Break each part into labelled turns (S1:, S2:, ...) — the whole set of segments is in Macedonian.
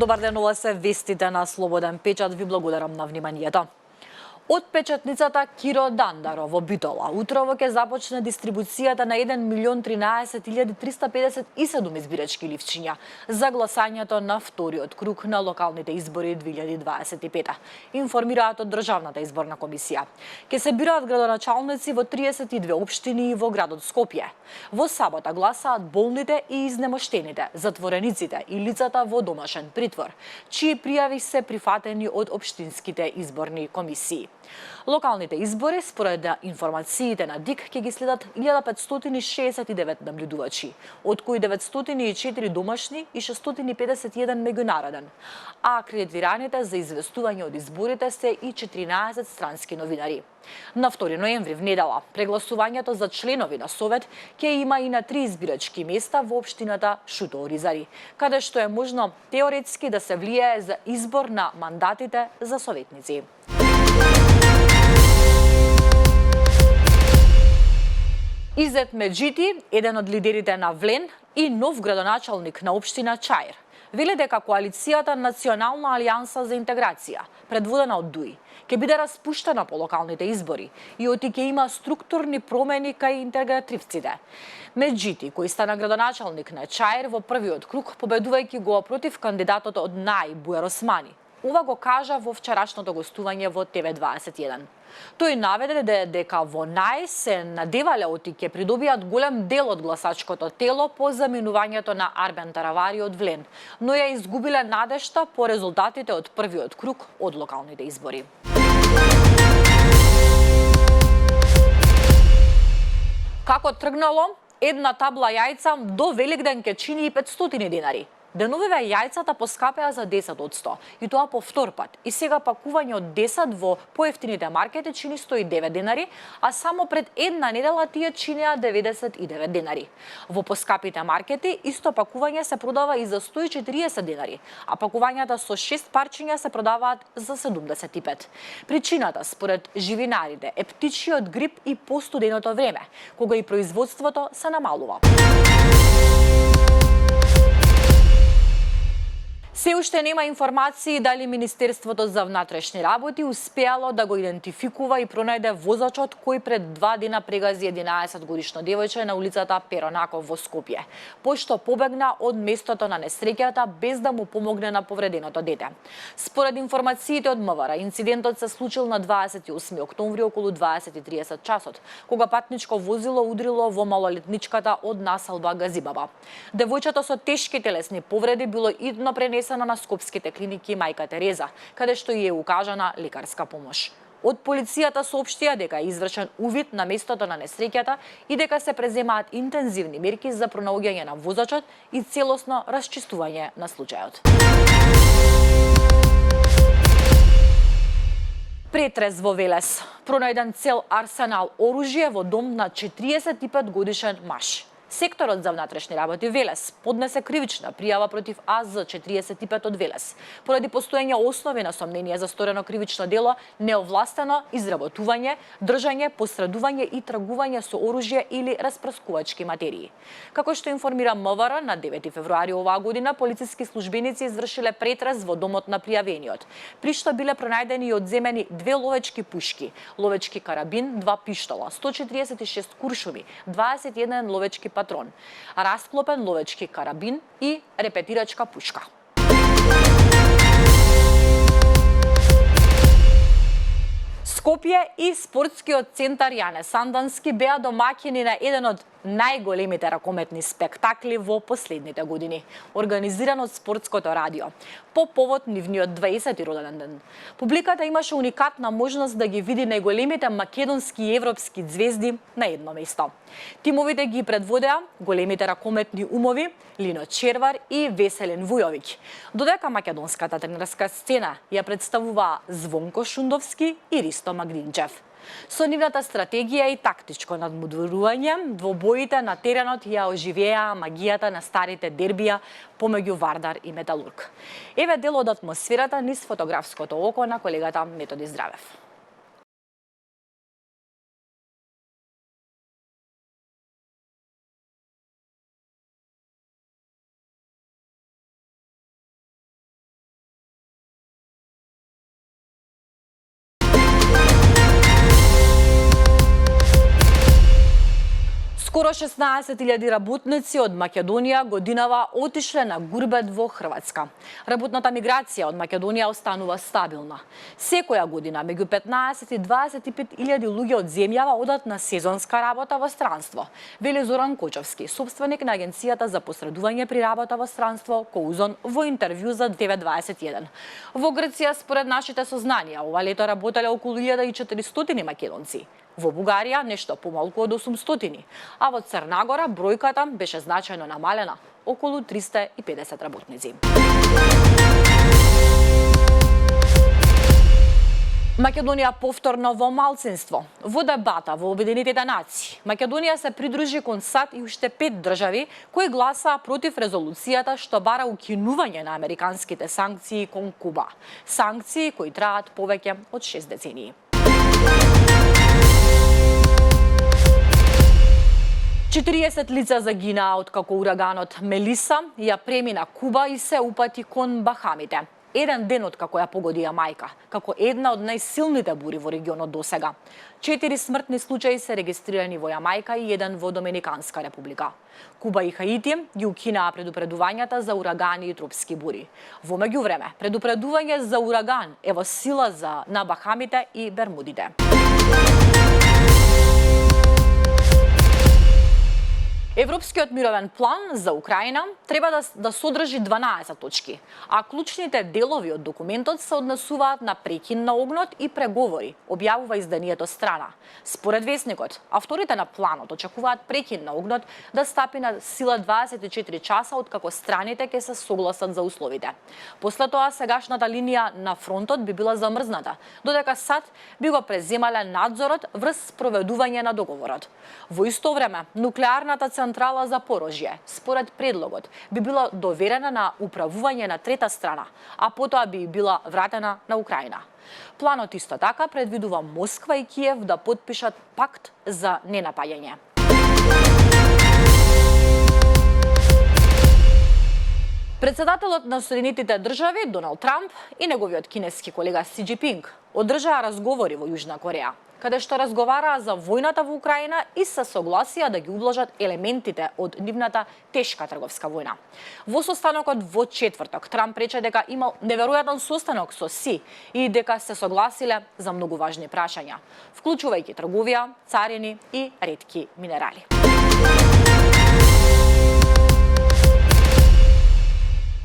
S1: Добар ден, ова се вестите на Слободен печат. Ви благодарам на вниманието. Од печатницата Киро Дандаро во Битола, утрово ќе започне дистрибуцијата на 1.013.357 избирачки ливчиња за гласањето на вториот круг на локалните избори 2025, информираат од Државната изборна комисија. Ќе се бираат градоначалници во 32 општини и во градот Скопје. Во сабота гласаат болните и изнемоштените, затворениците и лицата во домашен притвор, чии пријави се прифатени од општинските изборни комисии. Локалните избори, според информациите на ДИК, ќе ги следат 1569 наблюдувачи, од кои 904 домашни и 651 меѓународен, а акредитираните за известување од изборите се и 14 странски новинари. На 2 ноември в недела, прегласувањето за членови на Совет ќе има и на 3 избирачки места во општината Шутооризари, каде што е можно теоретски да се влијае за избор на мандатите за советници. Изет Меджити, еден од лидерите на Влен и нов градоначалник на општина Чаир, веле дека коалицијата Национална алијанса за интеграција, предводена од ДУИ, ќе биде распуштена по локалните избори и оти ќе има структурни промени кај интегративците. Меджити, кој стана градоначалник на Чаир во првиот круг, победувајќи го против кандидатот од НАИ Буер Османи, ова го кажа во вчерашното гостување во ТВ21. Тој наведе дека во НАИ се надевале оти ќе придобијат голем дел од гласачкото тело по заминувањето на Арбен Таравари од Влен, но ја изгубиле надежта по резултатите од првиот круг од локалните избори. Како тргнало, една табла јајца до Великден ќе чини и 500 денари. Деновиве јајцата поскапеа за 10%, и тоа по втор пат. И сега пакување од 10 во поевтините маркети чини 109 денари, а само пред една недела тие чинеа 99 денари. Во поскапите маркети исто пакување се продава и за 140 денари, а пакувањата со 6 парчиња се продаваат за 75. Причината, според живинарите, е птичиот грип и постуденото време, кога и производството се намалува. Се уште нема информации дали Министерството за внатрешни работи успеало да го идентификува и пронајде возачот кој пред 2 дена прегази 11-годишно девојче на улицата Перонаков во Скопје, пошто побегна од местото на несреќата без да му помогне на повреденото дете. Според информациите од МВР, инцидентот се случил на 28 октомври околу 20:30 часот, кога патничко возило удрило во малолетничката од населба Газибаба. Девојчето со тешки телесни повреди било идно пренесено на скопските клиники Мајка Тереза, каде што и е укажана лекарска помош. Од полицијата соопштија дека е извршен увид на местото на несреќата и дека се преземаат интензивни мерки за пронаоѓање на возачот и целосно расчистување на случајот. Претрес во Велес. Пронајден цел арсенал оружје во дом на 45 годишен маж. Секторот за внатрешни работи Велес поднесе кривична пријава против АЗ-45 од Велес, поради постоење основи на сомнение за сторено кривично дело, неовластено изработување, држање, посредување и тргување со оружје или распрскувачки материи. Како што информира МВР, на 9 февруари оваа година полициски службеници извршиле претрес во домот на пријавениот, при што биле пронајдени и одземени 2 ловечки пушки, ловечки карабин, 2 пиштола, 146 куршуми, 21 ловечки патрон, расклопен ловечки карабин и репетирачка пушка. Скопје и спортскиот центар Јане Сандански беа домаќини на еден од најголемите ракометни спектакли во последните години, организиран од Спортското радио, по повод нивниот 20-ти роден ден. Публиката имаше уникатна можност да ги види најголемите македонски и европски ѕвезди на едно место. Тимовите ги предводеа големите ракометни умови Лино Червар и Веселин Вујовиќ, додека македонската тренерска сцена ја представуваа Звонко Шундовски и Ристо Магдинчев. Со нивната стратегија и тактичко надмудурување, двобоите на теренот ја оживеа магијата на старите дербија помеѓу Вардар и Металург. Еве дел од атмосферата низ фотографското око на колегата Методи Здравев. Скоро 16.000 работници од Македонија годинава отишле на гурбет во Хрватска. Работната миграција од Македонија останува стабилна. Секоја година меѓу 15 и 25.000 луѓе од земјава одат на сезонска работа во странство, вели Зоран Кочовски, собственик на агенцијата за посредување при работа во странство Коузон во интервју за 921. Во Грција, според нашите сознанија, ова лето работеле околу 1400 македонци. Во Бугарија нешто помалку од 800, а во Црна Гора бројката беше значајно намалена, околу 350 работници. Македонија повторно во малцинство. Во дебата во Обединетите нации, Македонија се придружи кон САД и уште 5 држави кои гласаа против резолуцијата што бара укинување на американските санкции кон Куба. Санкции кои траат повеќе од 6 децении. 40 лица загинаа откако ураганот Мелиса ја премина Куба и се упати кон Бахамите. Еден ден откако ја погоди Јамајка, како една од најсилните бури во регионот досега. 4 смртни случаи се регистрирани во Јамајка и еден во Доминиканска република. Куба и Хаити ги укинаа предупредувањата за урагани и тропски бури. Во меѓувреме, предупредување за ураган е во сила на Бахамите и Бермудите. Европскиот мировен план за Украина треба да содржи 12 точки, а клучните делови од документот се однесуваат на прекин на огнот и преговори, објавува изданието Страна. Според весникот, авторите на планот очекуваат прекин на огнот да стапи на сила 24 часа откако страните ќе се согласат за условите. После тоа сегашната линија на фронтот би била замрзната, додека САД би го преземале надзорот врз спроведување на договорот. Во исто време, нуклеарната централа за порожје, според предлогот, би била доверена на управување на трета страна, а потоа би била вратена на Украина. Планот исто така предвидува Москва и Киев да потпишат пакт за ненапаѓање. Председателот на Соединетите држави Доналд Трамп и неговиот кинески колега Си Џинпинг одржаа разговори во Јужна Кореја, каде што разговараа за војната во Украина и се согласија да ги ублажат елементите од нивната тешка трговска војна. Во состанокот во четврток Трамп рече дека имал неверојатен состанок со Си и дека се согласиле за многу важни прашања, вклучувајќи трговија, царини и ретки минерали.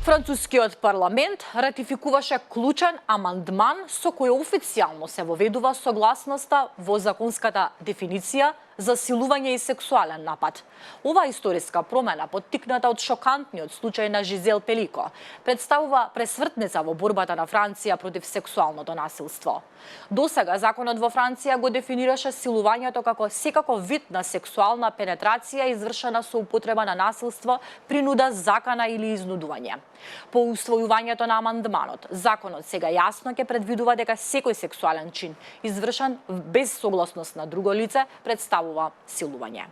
S1: Францускиот парламент ратификуваше клучен амандман со кој официјално се воведува согласноста во законската дефиниција за силување и сексуален напад. Ова историска промена, поттикната од шокантниот случај на Жизел Пелико, представува пресвртница во борбата на Франција против сексуалното насилство. Досега законот во Франција го дефинираше силувањето како секаков вид на сексуална пенетрација извршена со употреба на насилство, принуда, закана или изнудување. По усвојувањето на амандманот, законот сега јасно ќе предвидува дека секој сексуален чин, извршен без согласност на друго лице, представува силување.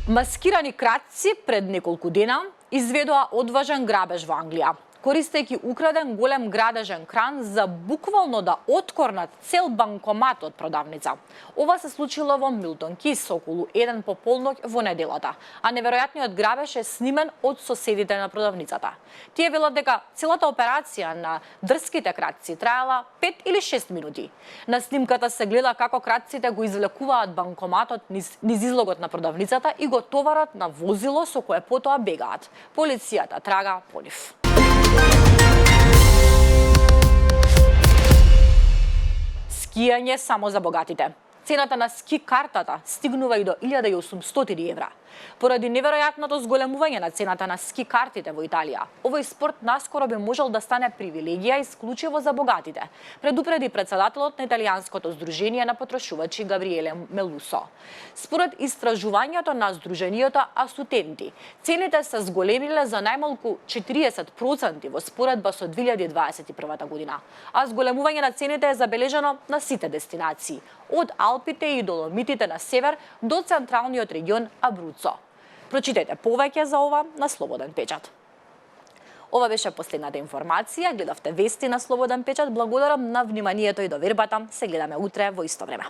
S1: Маскирани кратци пред неколку дена изведоа одважен грабеж во Англија, користејќи украден голем градежен кран за буквално да откорнат цел банкомат од продавница. Ова се случило во Милтон Кис околу 1 по полноќ во неделата, а неверојатниот грабеж е снимен од соседите на продавницата. Тие велат дека целата операција на дрските кратци траела 5 или 6 минути. На снимката се гледа како кратците го извлекуваат банкоматот низ излогот на продавницата и го товарат на возило со кое потоа бегаат. Полицијата трага по нив. Скијање само за богатите. Цената на ски картата стигнува и до 1800 евра. Поради неверојатното зголемување на цената на ски картите во Италија, овој спорт наскоро би можел да стане привилегија исклучиво за богатите, предупреди председателот на Италијанското здружение на потрошувачи Габриеле Мелусо. Според истражувањето на здружениото Асутенти, цените се зголемиле за најмалку 40% во споредба со 2021 година, а зголемување на цените е забележано на сите дестинации, од Алпите и Доломитите на север до централниот регион Абруцо. Прочитајте повеќе за ова на Слободен печат. Ова беше последната информација. Гледавте вести на Слободен печат. Благодарам на вниманието и довербата. Се гледаме утре во исто време.